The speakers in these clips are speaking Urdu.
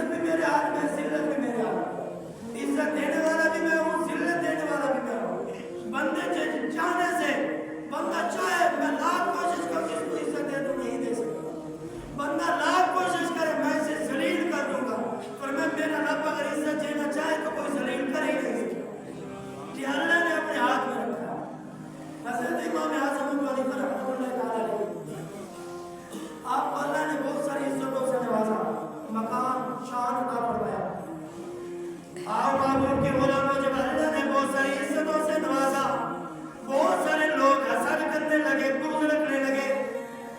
عزت بھی میرے ہاتھ میں، ذلت بھی میرے ہاتھ میں، عزت دینے والا بھی میں ہوں، ذلت دینے والا بھی میں ہوں۔ بندے چاہنے سے بندہ چاہے میں لاکھ کوشش کروں اس کو عزت دے دوں، نہیں دے سکتا۔ بندہ لاکھ کوشش کرے میں اسے ذلیل کر دوں گا، پر میں میرا رب اگر عزت دینا چاہے تو کوئی ذلیل کر ہی نہیں سکتا۔ یہ اللہ نے اپنے ہاتھ میں رکھا۔ حضرت امام اعظم ابو حنیفہ رحمۃ اللہ تعالی علیہ، آپ کو اللہ نے بہت ساری عزتوں سے نوازا، مقام شان عطا فرمایا۔ آپ معبود کے غلاموں جب اللہ نے بہت ساری عزتوں سے نوازا، بہت سارے لوگ حسد کرنے لگے، بغض رکھنے لگے،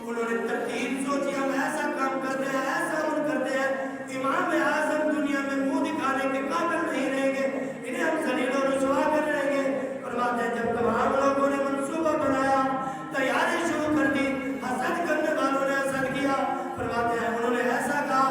انہوں نے ترتیب سوچی ہم ایسا کام کرتے ہیں، ایسا ہم کرتے ہیں، امام اعظم دنیا میں منہ دکھانے کے قابل نہیں رہیں گے، انہیں ہم ذلیل و رسوا کر رہیں گے۔ فرماتے ہیں جب تمام لوگوں نے منصوبہ بنایا، تیاری شروع کر دی، حسد کرنے والوں نے حسد کیا، فرماتے ہیں انہوں نے ایسا کہا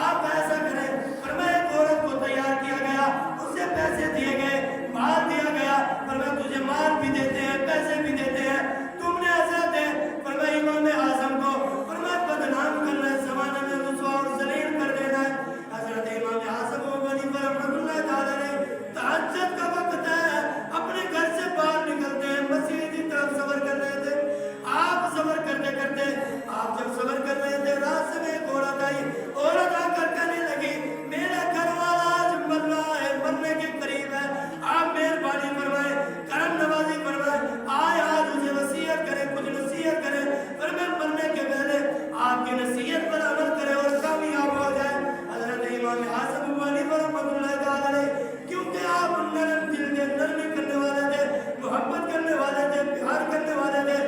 آپ ایسا کریں، فرمایا ایک عورت کو تیار کیا گیا، اسے پیسے دیے گئے، مال دیا گیا، فرمایا تجھے مال بھی دیتے ہیں، پیسے بھی دیتے ہیں، تم نے حسد ہے، فرمایا امام اعظم کو فرمایا بدنام کرنا ہے، زمانے میں رسوا اور ذلیل کر دینا ہے۔ حضرت امام اعظم ابو حنیفہ رحمۃ اللہ تعالی علیہ، تہجد کا وقت ہے، اپنے گھر سے باہر نکلتے ہیں، مسجد کی طرف سفر کر رہے تھے۔ آپ سفر کرتے کرتے آپ جب سفر کر رہے تھے، راستے میں ایک عورت آئی، عورت آ کر کہنے لگی میرا گھر والا آج مر رہا ہے، مرنے کے قریب ہے، آپ مہربانی فرمائیں، کرم نوازی فرمائیں، آئے آج اسے وصیت کریں، کچھ نصیحت کریں، پر میں مرنے کے پہلے آپ کی نصیحت پر عمل کریں اور کامیاب ہو جائے۔ حضرت امام اعظم ابو حنیفہ رحمۃ اللہ تعالی علیہ، کیونکہ آپ نرم دل کے، نرمی کرنے والے تھے، محبت کرنے والے تھے، پیار کرنے والے تھے،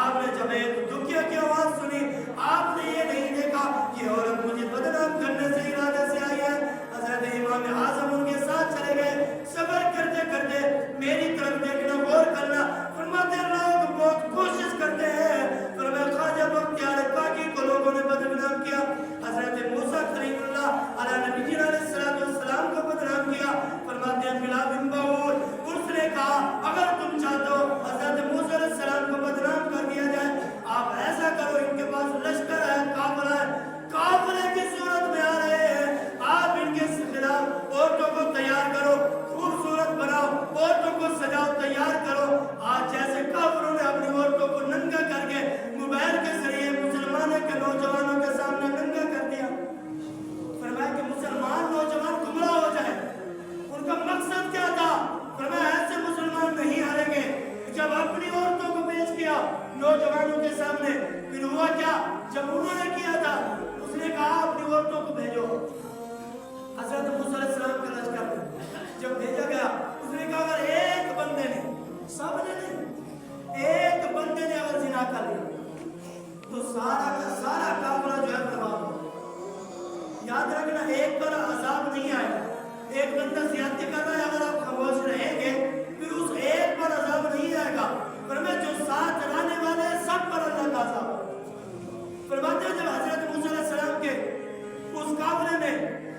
آپ نے جب ایک دکھیا کی آواز سنی، آپ نے یہ نہیں دیکھا یہ عورت مجھے بدنام کرنے سے ارادے سے آئی ہے، حضرت امام اعظم ان کے ساتھ چلے گئے، سفر کرتے کرتے میری طرف دیکھنا، غور کرنا، فرماتے ہیں لوگ بہت کوشش کرتے ہیں، فرمایا خواجہ بختیار کاکی کو لوگوں نے بدنام کیا، حضرت موسیٰ کلیم اللہ علیہ نبی علیہ السلام کو بدنام کیا، فرماتے ہیں بلا بن باور، اس نے کہا اگر تم چاہتے ہو حضرت موسیٰ علیہ السلام کو بدنام کر دیا جائے، آپ ایسا کرو، ان کے پاس لشکر ہے، قافلہ ہے، قافلے کی صورت میں آ رہے ہیں، آپ ان کے خلاف عورتوں کو تیار کرو، خوبصورت بناؤ، عورتوں کو سجاؤ، تیار کرو۔ آج جیسے کافروں نے اپنی عورتوں کو ننگا کر کے موبائل کے ذریعے مسلمانوں کے نوجوانوں کے سامنے ننگا کر دیا، فرمایا کہ مسلمان نوجوان گمراہ ہو جائے، ان کا مقصد کیا تھا، فرمایا ایسے مسلمان نہیں ہاریں گے۔ جب اپنی عورتوں کو پیش کیا نوجوانوں کے سامنے، پھر ہوا کیا، جب انہوں نے کیا تھا اس نے کہا اپنی عورتوں کو بھیجو، حضرت موسیٰ علیہ السلام کا لشکر جب بھیجا گیا، اس نے کہا اگر ایک بندے نے، سب نے نہیں، ایک بندے نے اگر زنا کر لیا تو سارا کا سارا قافلہ جو ہے برباد ہو۔ یاد رکھنا ایک پر عذاب نہیں آئے گا، ایک بندہ زیادتی کر رہا ہے، اگر آپ خاموش رہیں گے پھر اس ایک پر عذاب نہیں آئے گا، فرمایا جو ساتھ چلانے والے ہیں سب پر اللہ کا عذاب ہے۔ فرماتے ہیں جب حضرت موسیٰ علیہ السلام کے اس قافلے میں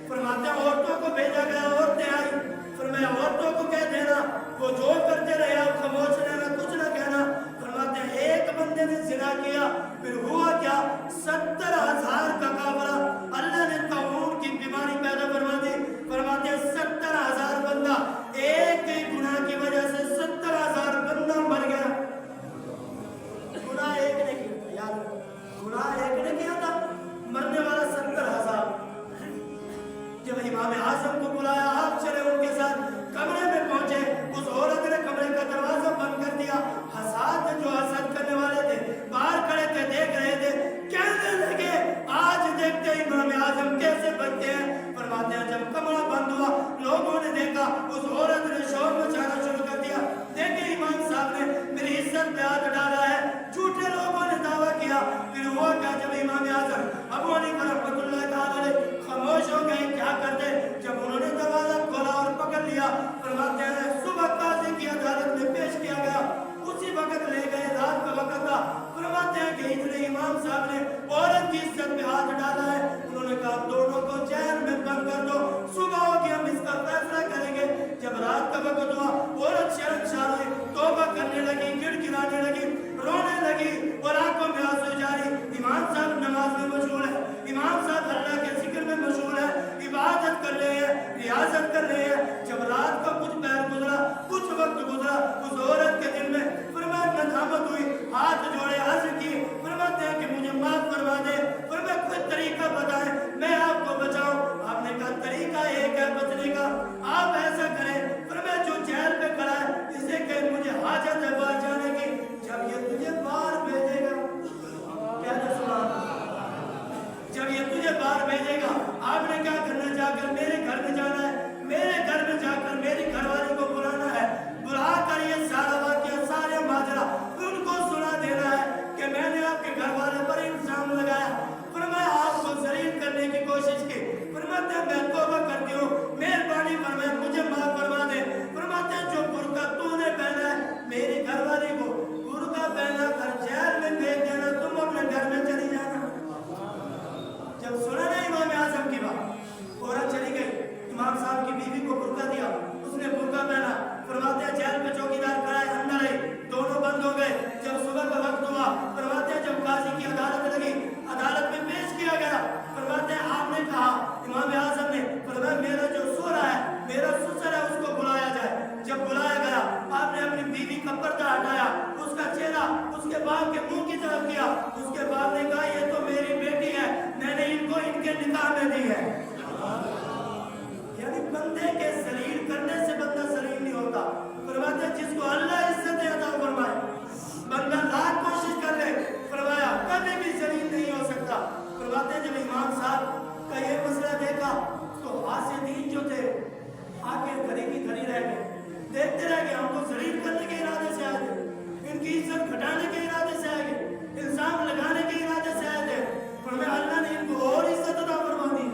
فرماتے ہیں عورتوں کو بھیجا گیا، عورتیں آئی، فرمایا عورتوں کو کہہ دینا وہ جو کرتے رہے آپ خاموش رہنا، کچھ نہ کہنا، فرماتے ہیں ایک بندے نے زنا کیا، پھر ہوا کیا، 70,000 کا قافلہ، اللہ نے طاعون کی بیماری پیدا فرما دی، فرماتے ہیں 70,000 بندہ ایک ہی گناہ کی وجہ سے 70,000 بندہ مر گیا۔ گناہ ایک نے کیا تھا، یاد رکھو گناہ ایک نے کیا تھا، مرنے والا 70,000۔ جب امام اعظم کو بلایا، آپ چلے ان کے ساتھ کمرے میں پہنچے، اس عورت نے کمرے کا دروازہ بند کر دیا، حساد جو حسد کرنے والے تھے باہر کھڑے تھے، دیکھ رہے تھے، کہنے لگے آج دیکھتے امام اعظم کیسے بنتے ہیں۔ فرماتے ہیں جب کمرہ بند ہوا، لوگوں نے دیکھا، اس عورت نے شور مچانا شروع کر دیا، دیکھیں امام صاحب نے میری عزت پہ ہاتھ ڈالا ہے، جھوٹے لوگوں نے دعویٰ کیا۔ پھر ہوا کیا، جب امام اعظم ابو حنیفہ رحمۃ اللہ تعالی علیہ خاموش ہو گئے، کیا کرتے، جب انہوں نے دروازہ کھولا اور پکڑ لیا، فرماتے ہیں صبح قاضی کی عدالت میں پیش کیا گیا، اسی وقت لے گئے، رات کا وقت تھا، فرماتے ہیں کہ اتنے امام صاحب نے عورت کی عزت پہ ہاتھ ڈالا ہے، انہوں نے کہا دونوں کو جیل میں بند کر دو، صبح ہوگی ہم اس کا فیصلہ کریں گے۔ جب رات کا وقت ہوا، عورت شرمسار ہوئی، توبہ کرنے لگی، گڑ گرانے لگی، رونے لگی اور آنکھوں میں آنسو جاری۔ امام صاحب نماز میں مشغول ہے، امام صاحب اللہ کے ذکر میں مشغول ہے، عبادت فرماتے ہیں میں توبہ کرتی ہوں, مہربانی فرمائے مجھے معاف فرما دے. فرماتے ہیں جو برقع تو نے پہنا ہے میری گھر والی کو برقع پہنا کر جیل میں بھیج دینا, تم اپنے گھر میں چلی جانا. جب سنا نا امام اعظم کی بات, عورت چلی گئی, امام صاحب کی بیوی کو برقع دیا, اس نے برقع پہنا. فرماتے ہیں جیل پہ چوکیدار کھڑا ہے, اندر آئی, دونوں بند ہو گئے. جب صبح کا وقت ہوا, فرماتے ہیں جب قاضی کی عدالت لگی, عدالت میں پیش کیا گیا. فرماتے ہیں آپ نے کہا, امام اعظم نے فرمایا میرا جو سو رہا ہے, میرا سسر ہے, اس کو بلایا جائے. جب بلایا گیا, آپ نے اپنی بیوی کا پردہ ہٹایا, اس کا چہرہ اس کے باپ کے منہ کی طرف کیا. اس کے باپ نے کہا یہ تو میری بیٹی ہے, میں نے ان کو ان کے نکاح میں دی ہے. یعنی بندے کے ذلیل کرنے سے بندہ ذلیل نہیں ہوتا. فرماتے ہیں جس کو اللہ عزت عطا فرمائے, بندہ لاکھ کوشش کر لے, فرمایا کبھی بھی ذلیل نہیں ہو سکتا. فرماتے ہیں جب امام صاحب کا یہ مسئلہ دیکھا تو حاسدین جو تھے آ کے گھڑی کی گھڑی رہ گئے, دیکھتے رہ گئے. ہم تو ذلیل کرنے کے ارادے سے آئے تھے, ان کی عزت گھٹانے کے ارادے سے آئے گئے, الزام لگانے کے ارادے سے آئے تھے. فرمایا اللہ نے ان کو اور عزت عطا فرما دی.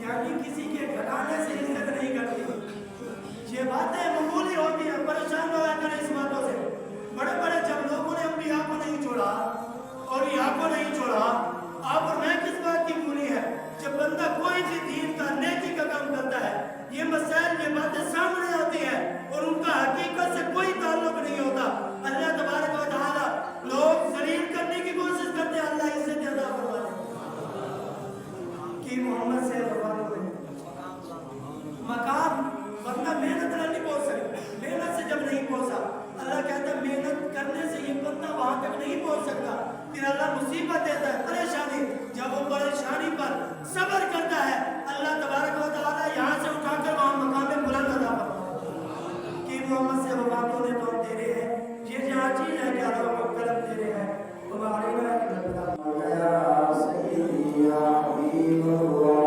یعنی کسی کے گھٹانے سے عزت نہیں کرتی. یہ باتیں معمولی ہوتی ہیں, پریشان ہو کریں اس باتوں سے. بڑے بڑے جب لوگوں نے انبیاء کو نہیں چھوڑا اور یہاں کو نہیں چھوڑا, آپ اور میں کس بات کی بھولی ہے. جب بندہ کوئی بھی دین کا نیکی کا کام کرتا ہے, یہ مسائل یہ باتیں سامنے آتی ہیں اور ان کا حقیقت سے کوئی تعلق نہیں ہوتا. اللہ تبارک و تعالی لوگ ذلیل کرنے کی کوشش کرتے ہیں, اللہ اس سے زیادہ فرما دے کہ محمد سے مقام بندہ محنت نہیں پہنچ سکتا. محنت سے جب نہیں پہنچا, اللہ کہتا ہے محنت کرنے سے یہ بندہ وہاں تک نہیں پہنچ سکتا. پھر اللہ مصیبت دیتا ہے, پریشانی. جب وہ پریشانی پر صبر کرتا ہے, اللہ تبارک و تعالی یہاں سے اٹھا کر وہاں مقام بلند عطا فرماتا ہے کہ محمد سے وفاتوں نے تو تیرے ہیں, یہ جہاں چیز ہے کہ اللہ کو کرم تیرے ہیں. تمہاری یا سیدی یا حبیب اللہ,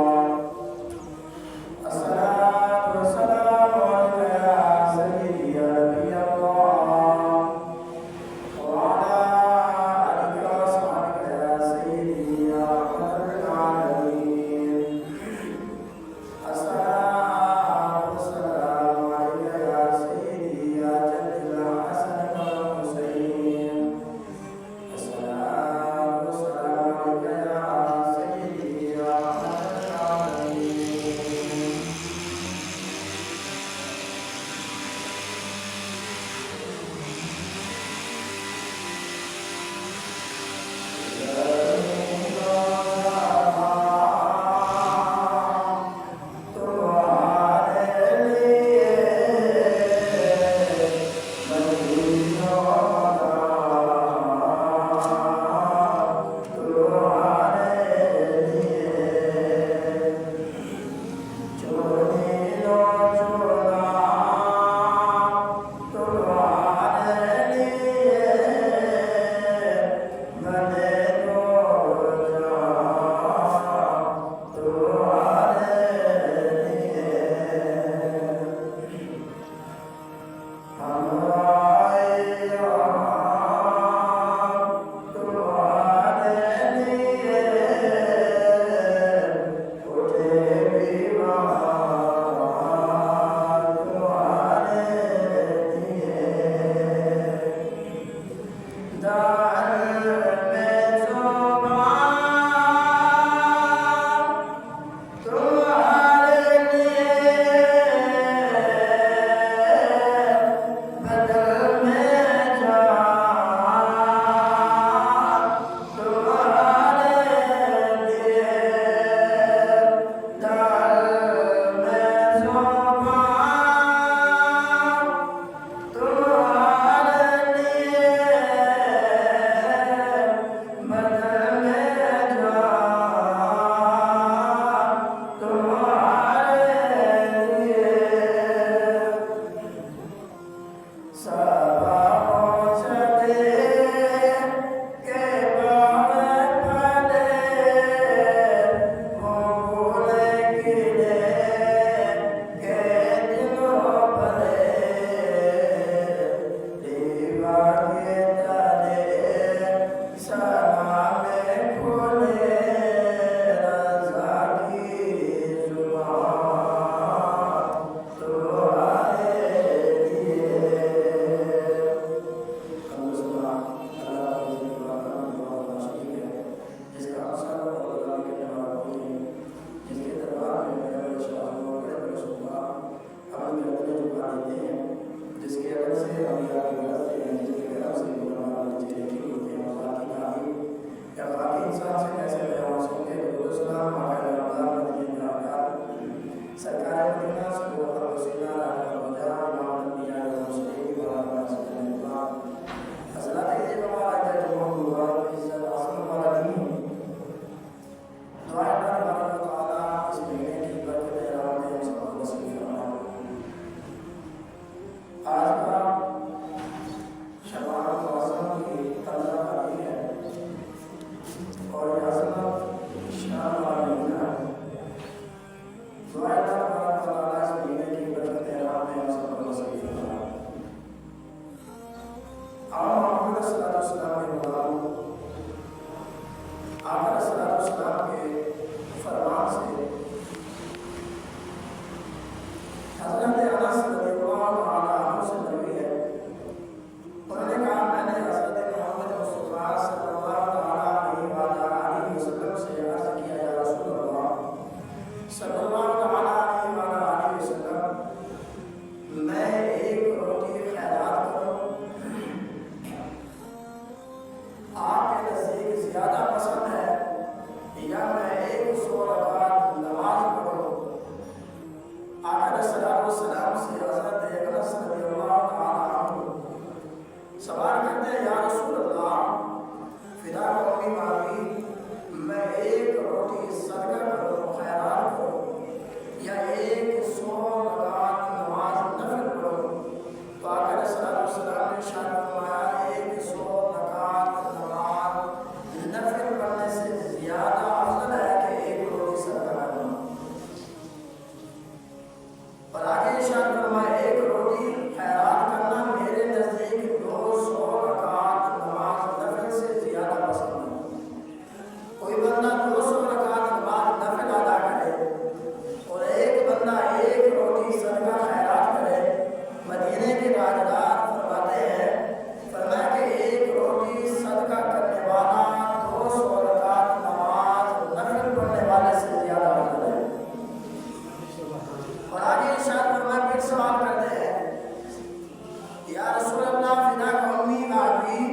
یا رسول اللہ فدا کا امی باقی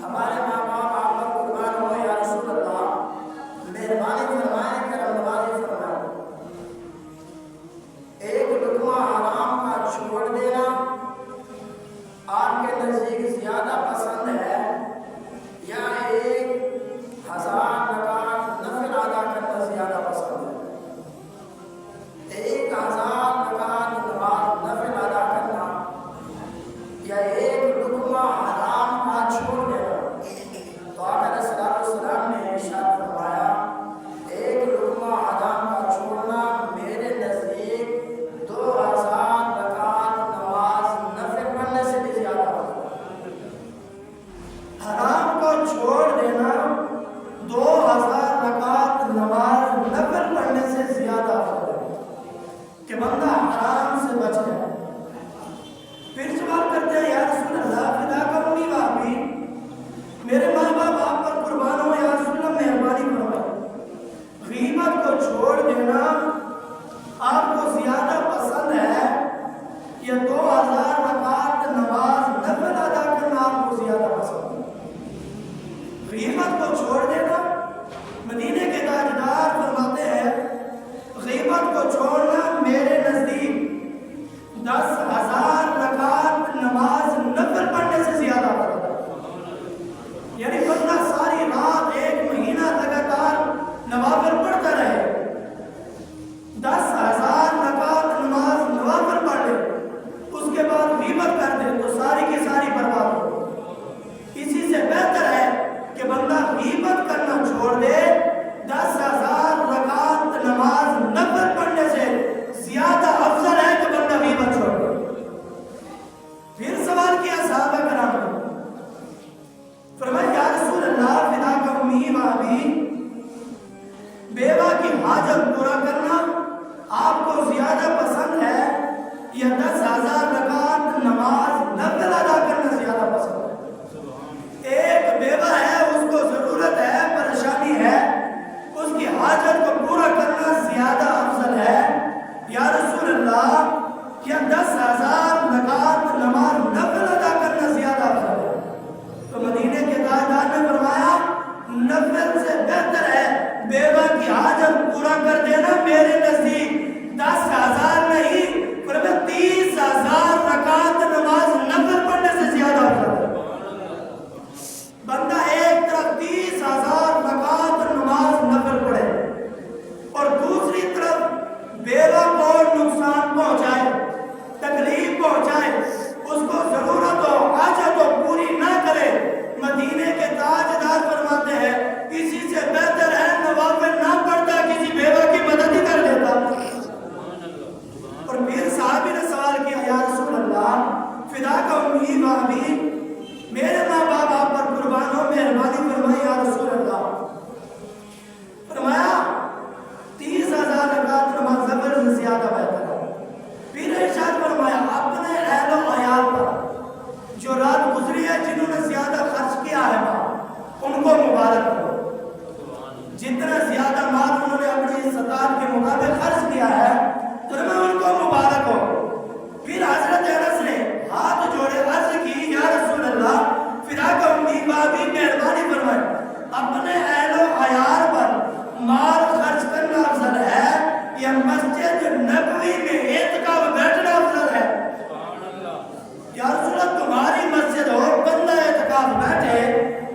ہمارے ماں باپ آپ پر قربان ہو یا رسول اللہ مہربانی فرمائیں کرم نوازی فرمائیں ایک لقمہ حرام کا چھوڑ دینا آپ کے نزدیک زیادہ پسند ہے یا 1000 رکعت نفل ادا کرنا زیادہ پسند ہے 1000 رکعت نماز نفل ادا کرنا یا ایک لقمہ حرام کا چھوڑ دینا تو آقا علیہ السلام نے ارشاد فرمایا ایک لقمہ حرام کا چھوڑنا میرے نزدیک 2000 رکعت نماز نفل پڑھنے سے بھی زیادہ ہوتا حرام کو چھوڑ دینا 2000 رکعت نماز نفل پڑھنے سے زیادہ ہوتا کہ بندہ حرام سے بچ جائے پھر سوال کرتے ہیں یا رسول اللہ فدا کا امی باپی میرے ماں باپ آپ پر قربان ہو یا رسول اللہ مہربانی فرمائیں غیبت کو چھوڑ دینا آپ کو زیادہ پسند ہے یا 2000 رکعت نماز نفل ادا کرنا آپ کو زیادہ پسند ہے غیبت کو چھوڑ دینا مدینے کے تاجدار فرماتے ہیں غیبت کو چھوڑنا میرے نزدیک 10,000 رکعت نماز نفل پڑھنے سے زیادہ ہوتا ہے یعنی بندہ ساری رات ایک مہینہ لگاتار نوافل پڑھتا رہے 10,000 رکعت نماز نوافل پڑھ لے اس کے بعد غیبت کر دے تو ساری کی ساری برباد ہو اسی سے بہتر ہے کہ بندہ غیبت کرنا چھوڑ دے 10,000 رکعت نماز نفل پڑھنے سے زیادہ افضل ہے کہ بندہ غیبت چھوڑ دے پھر سوال کیا صحابہ کرام نے فرمایا یا رسول اللہ فدا کا امی باپی بیوہ کی حاجت پورا کرنا آپ کو زیادہ پسند ہے یا 10,000 رکعت نماز نفل ادا کرنا زیادہ پسند ہے ایک بیوہ ہے اس کو ضرورت ہے پریشانی ہے اس کی حاجت کو پورا کرنا زیادہ افضل ہے یا رسول اللہ کیا 10,000 رکعت نماز نفل ادا کرنا زیادہ افضل ہے تو مدینے کے تاجدار نے فرمایا نفل سے بہتر ہے بیوہ کی حاجت پورا کر دینا میرے نزدیک 10,000 نہیں پر 30,000 رکعت نماز نفل پڑھنے سے زیادہ افضل ہے بندہ ایک طرف 30,000 رکعت نماز نفل پڑھے اور دوسری طرف بیوہ کو نقصان پہنچائے تکلیف پہنچائے اس کو ضرورت ہو حاجت ہو پوری نہ کرے مدینے کے تاجدار فرماتے ہیں اسی سے بہتر ہے نوافل نہ پڑھتا کسی بیوہ کی مدد ہی کر دیتا اور پھر صحابی نے سوال کیا یا رسول اللہ فدا کا امی باپی میرے ماں باپ آپ پر قربان ہو مہربانی فرمائی یا رسول اللہ فرمایا 30,000 رکعت نماز نفل سے زیادہ بہتر ہے پھر ارشاد فرمایا اپنے اہل و عیال پر جو رات گزری ہے جنہوں نے زیادہ خرچ کیا ہے ان کو مبارک ہو جتنا زیادہ مال انہوں نے اپنی استطاعت کے مطابق خرچ کیا ہے تو ان کو مبارک ہو پھر حضرت انس نے ہاتھ جوڑے عرض کی یا رسول اللہ فدا کا امی باپی مہربانی فرمائے اپنے اہل و عیال پر مال خرچ کرنا افضل ہے یا مسجد نبوی میں اعتکاف بیٹھنا افضل ہے یا رسول اللہ تمہاری مسجد ہو بندہ اعتکاف بیٹھے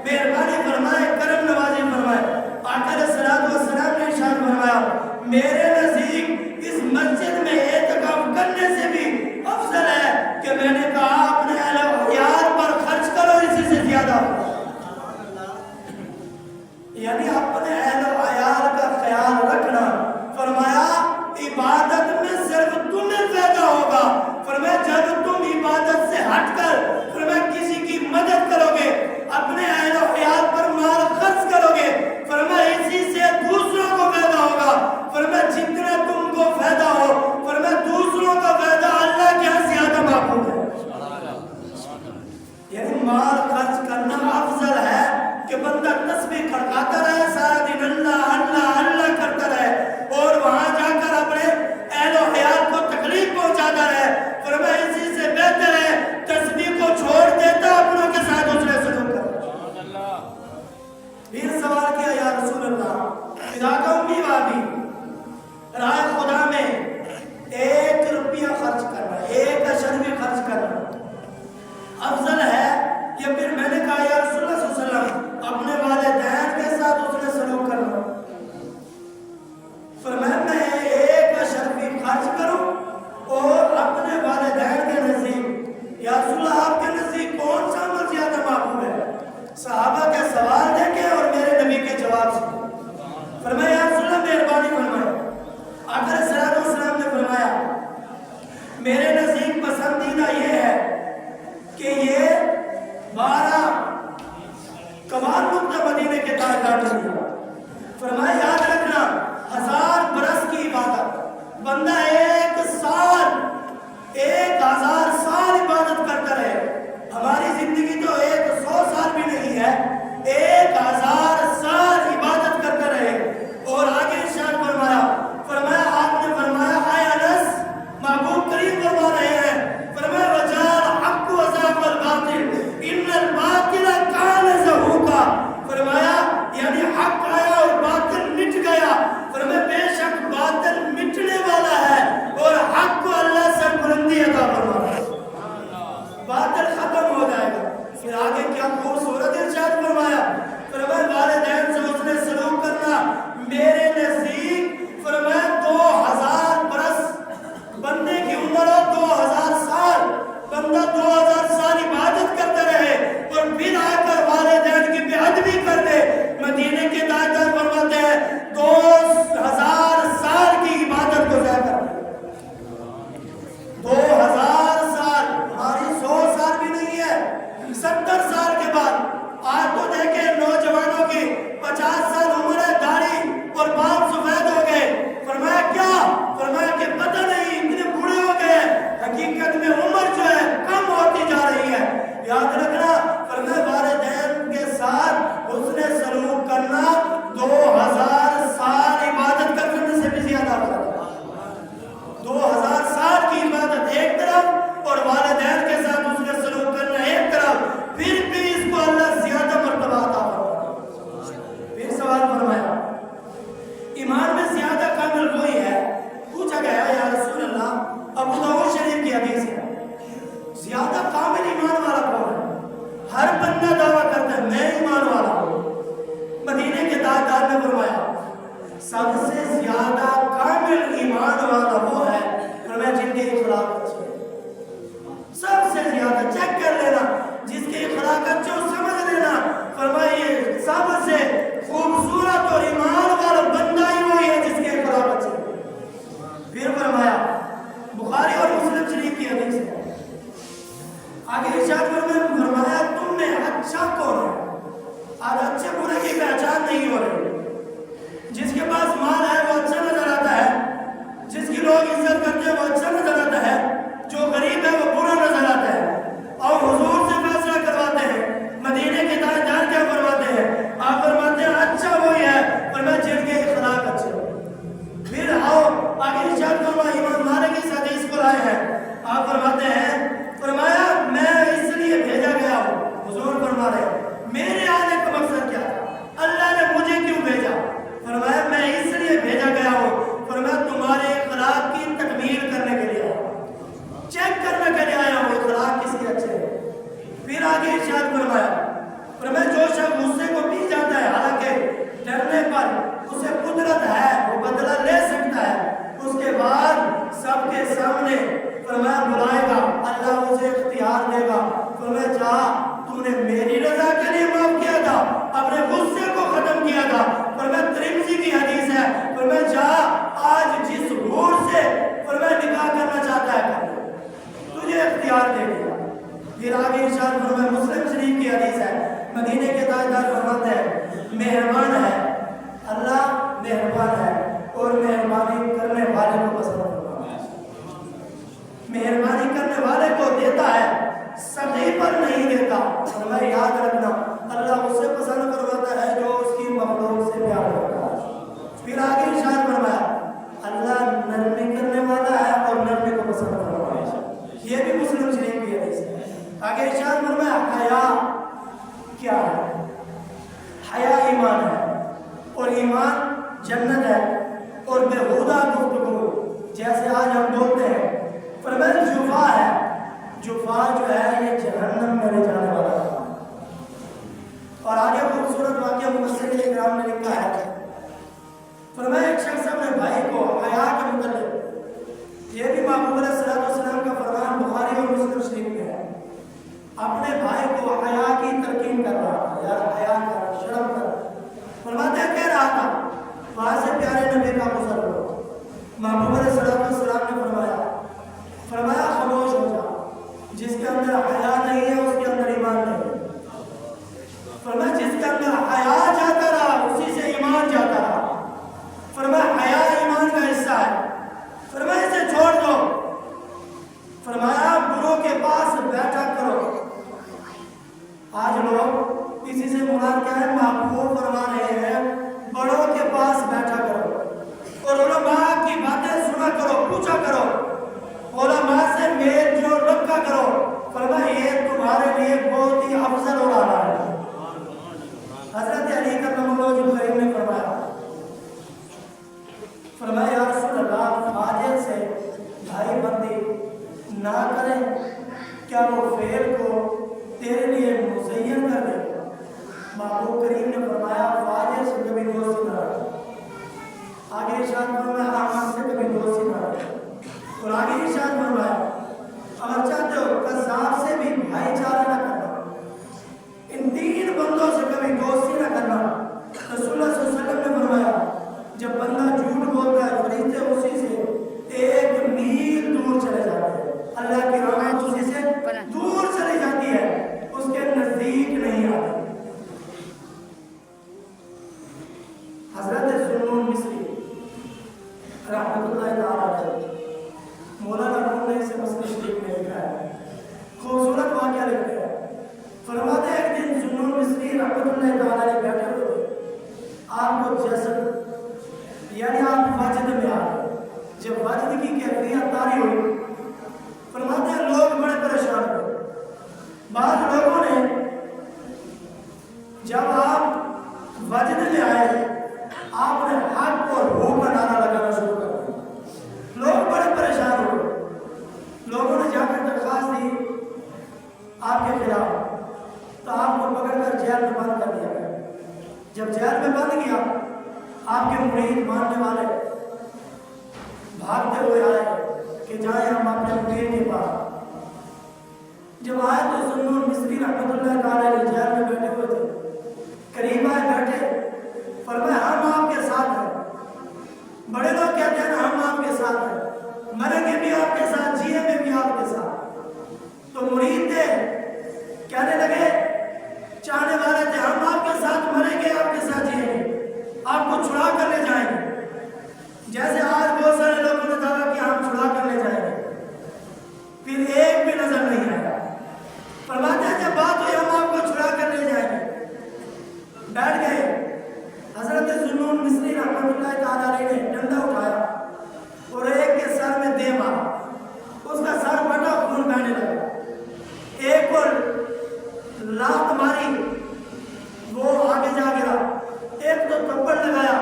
مہربانی فرمائے کرم نوازی فرمائے آقا علیہ السلام نے ارشاد فرمایا میرے نزدیک اس مسجد میں اعتکاف کرنے سے بھی افضل ہے کہ میں نے کہا اپنے اہل و عیال پر خرچ کرو اسی سے زیادہ یعنی اپنے اہل و عیال کا خیال رکھنا فرمایا عبادت میں صرف تمہیں فائدہ ہوگا فرمایا جب تم عبادت سے ہٹ کر فرمایا کسی کی مدد کرو گے اپنے اہل و عیال پر مال خرچ کرو گے فرمایا اسی سے دوسروں کو فائدہ ہوگا فرمایا بندہ 1000 سال عبادت کرتا رہے. ہماری زندگی تو 100 سال بھی نہیں ہے, 1000 سال عبادت کرتا رہے. اور آگے ارشاد فرمایا آپ نے فرمایا اے انس, محبوب کریم فرما رہے ہیں, فرمایا وجال حق وزاق الباطل ان الباطل کان زہوقا. فرمایا یعنی حق آیا اور باطل مٹ گیا. فرمایا بے شک باطل مٹنے والا ہے کی باتیں سنا کرو، پوچھا کرو، علماء سے میل جول رکھا کرو۔ فرمایا یہ تمہارے لیے بہت ہی افضل اور اعلیٰ ہے۔ حضرت علی کرم اللہ وجہہ الکریم نے فرمایا یا رسول اللہ، فاجر سے بھائی بندی نہ کریں، کیا وہ فعل کو تیرے لیے مزین کر دے؟ محبوب کریم نے فرمایا فاجر سے کبھی دوستی نہ رکھو۔ آگے ارشاد فرمایا احمد سے کبھی دوستی نہ رکھو۔ اور آگے ارشاد فرمایا اگر چاہتے ہو قذاب سے بھی بھائی چارہ نہ کرنا، ان تین بندوں سے کبھی دوستی نہ کرنا۔ رسول اللہ صلی اللہ علیہ وسلم نے فرمایا جب بندہ جھوٹ بولتا ہے فرشتے اسی سے 1 میل دور چلے جاتے ہیں، اللہ کی رحمت اسی سے دور چلی جاتی ہے، اس کے نزدیک نہیں آتی۔ حضرت ذوالنون مصری رحمۃ اللہ تعالیٰ علیہ، مولانا روم نے اسے مسئلہ شریف میں لکھا ہے، خوبصورت واقعہ لکھا ہے۔ فرماتے ہیں ایک دن ذوالنون مصری رحمۃ اللہ تعالیٰ علیہ بیٹھے ہوئے، آپ کو جسد یعنی آپ وجد میں آ گئے۔ جب وجد کی کیفیت طاری ہوئی، فرماتے ہیں لوگ بڑے پریشان ہوئے۔ بعض لوگوں نے جب آپ وجد میں آئے، آپ نے حق اور ہو کا نعرہ لگانا شروع کر دیا۔ لوگ بڑے پریشان ہوئے۔ لوگوں نے جا کر درخواست دی آپ کے خلاف، تو آپ کو پکڑ کر جیل میں بند کر دیا گیا۔ جب جیل میں بند کیا، آپ کے مرید ماننے والے بھاگتے ہوئے آئے کہ جائیں ہم اپنے مرید کے پاس۔ جب آئے تو ذوالنون مصری رحمۃ اللہ تعالیٰ علیہ جیل میں بیٹھے ہوئے تھے، قریب آئے بیٹھے، فرمایا ہم آپ کے ساتھ ہیں۔ بڑے لوگ کہتے ہیں نا ہم آپ کے ساتھ ہیں، مریں گے بھی آپ کے ساتھ، جیئیں گے بھی آپ کے ساتھ۔ تو مرید تھے، کہنے لگے، چاہنے والے تھے ہم آپ کے ساتھ مریں گے، آپ کے ساتھ جیئیں گے، آپ کو چھڑا کر لے جائیں گے۔ جیسے آج بہت سارے لوگوں نے دعویٰ کیا ہم چھڑا کر لے جائیں گے، پھر ایک بھی نظر نہیں آیا۔ فرماتے ہیں جب بات ہوئی ہم آپ کو چھڑا کر لے جائیں گے، بیٹھ گئے۔ حضرت ذوالنون مصری رحمۃ اللہ تعالیٰ علیہ نے ڈنڈا اٹھایا اور ایک کے سر میں دے مارا، اس کا سر پھٹا، خون بہنے لگا۔ ایک اور لات ماری، وہ آگے جا گرا۔ ایک تو تھپڑ لگایا،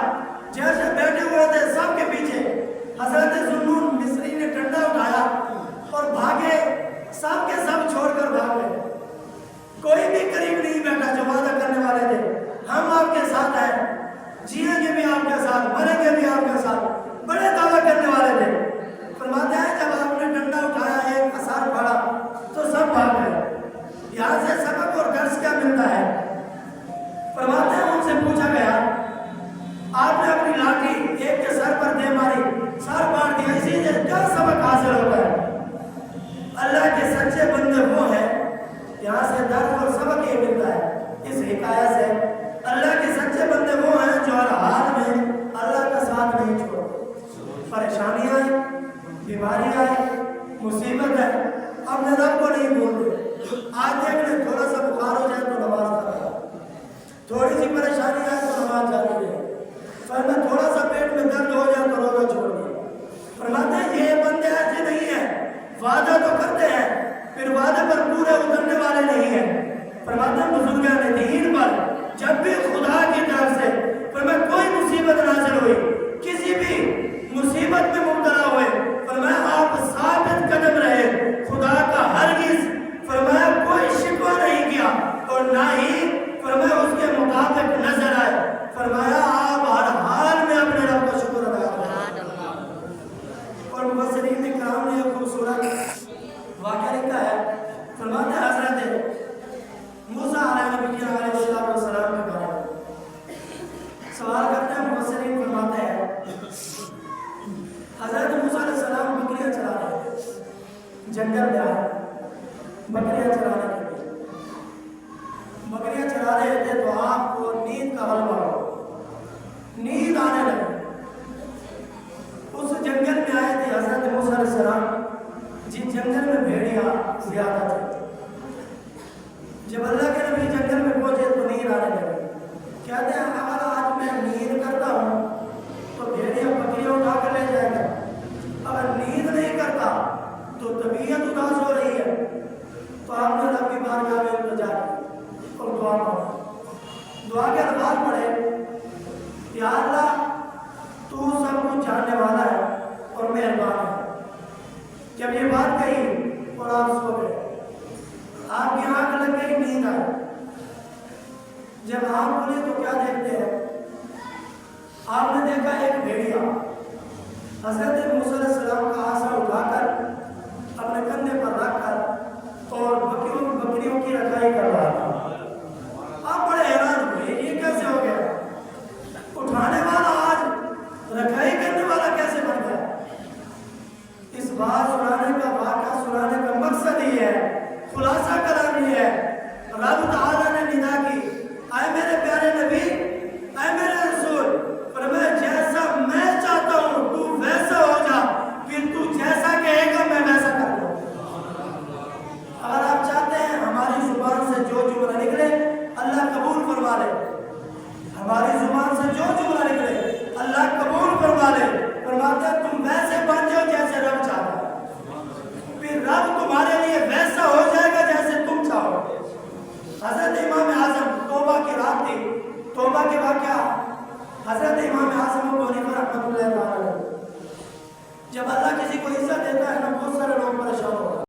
جیسے بیٹھے ہوئے تھے سب کے پیچھے حضرت ذوالنون مصری نے ڈنڈا اٹھایا اور بھاگے، سب کے سب چھوڑ کر بھاگ گئے۔ کوئی بھی قریب نہیں بیٹھا جو وعدہ کرنے والے تھے ہم آپ کے ساتھ ہیں، جیئیں گے بھی آپ کے ساتھ، مریں گے بھی آپ کے ساتھ، بڑے دعویٰ کرنے والے تھے۔ فرماتے ہیں جب آپ نے ڈنڈا اٹھایا، ایک اثر پڑا تو سب بھاگ گئے۔ یہاں سے سبق اور درس کیا ملتا ہے؟ فرماتے ہیں ان سے پوچھا گیا آپ نے اپنی لاٹھی ایک کے سر پر دے ماری، سر پاٹ دیا، اسی سے کیا سبق حاصل ہوتا ہے؟ اللہ کے سچے بندے وہ ہیں، یہاں سے درس اور سبق یہ ملتا ہے اس حکایت سے، اللہ کے سچے بندے وہ ہیں جو ہر حال میں اللہ کا ساتھ نہیں چھوڑتے۔ پریشانی آئے، بیماری آئے، مصیبت ہے، اپنے رب کو نہیں بھولتے۔ آج دیکھ لیں تھوڑا سا بخار ہو جائے تو نماز پڑھتا، تھوڑی سی پریشانی آئے تو نماز جاتی ہے، فرمایا تھوڑا سا پیٹ میں درد ہو جائے تو روزہ چھوڑ دیا۔ فرماتے ہیں یہ بندے ایسے نہیں ہیں، وعدہ تو کرتے ہیں پھر وعدے پر پورے اترنے والے نہیں ہیں۔ فرماتے ہیں بزرگان دین پر جب بھی خدا کی طرف سے فرمایا کوئی مصیبت نازل ہوئی، کسی بھی مصیبت میں مبتلا ہوئے، فرمایا آپ ثابت قدم رہے، خدا کا ہرگز فرمایا کوئی شکوہ نہیں کیا اور نہ ہی فرمایا اس کے مطابق نظر آئے۔ فرمایا آپ ہر حال میں اپنے رب کا شکر ادا کریں۔ اور مفسرین کرام نے ایک خوبصورت واقعہ لکھا ہے، فرماتے ہیں حضرت موسیٰ علیہ نبی علیہ السلام کے بارے میں سوال کرتے ہیں۔ مفسرین فرماتے ہیں حضرت موسیٰ علیہ السلام بکریاں چلا رہے تھے، جنگل میں آئے بکریاں چلانے کے لیے، بکریاں چلا رہے تھے تو آپ کو نیند کا غلبہ ہو، نیند آنے لگی۔ اس جنگل میں آئے تھے حضرت موسیٰ علیہ السلام، جن جنگل میں بھیڑیاں زیادہ تھے۔ جب اللہ کے نبی جنگل میں پہنچے تو نیند آنے لگی، کہتے ہیں اگر آج میں نیند کرتا ہوں تو بھیڑیاں بکریاں اٹھا کر لے جائے گا، ایک بھیڑیا حضرت موسیٰ علیہ السلام کا عصا اٹھا کر اپنے کندھے پر رکھ کر اور بکریوں کی رکھائی کر رہا تھا۔ آپ بڑے حیران ہوئے یہ کیسے ہو گیا؟ اٹھانے والا آج رکھائی کرنے والا کیسے بن گیا؟ اس بات سنانے کا واقعہ سنانے کا مقصد ہی ہے، خلاصہ کلام یہ ہے، رب تعالیٰ نے ندا کی، اے میرے پیارے نبی، اے میرے رسول، فرمایا جیسا میں چاہتا ہوں تو ویسا ہو جا، پھر تو جیسا کہے گا میں ویسا کر دوں۔ اگر آپ چاہتے ہیں ہماری زبان سے جو جملہ نکلے اللہ قبول فرما لے، ہماری زبان سے جو جملہ نکلے اللہ قبول فرما لے، فرماتا ہے تم ویسے بن جاؤ جیسے رب چاہتا ہے، پھر رب تمہارے لیے ویسا ہو جائے گا جیسے تم چاہو۔ حضرت امام اعظم توبہ کی رات تھی، توبہ کے واقعہ حضرت امام اعظم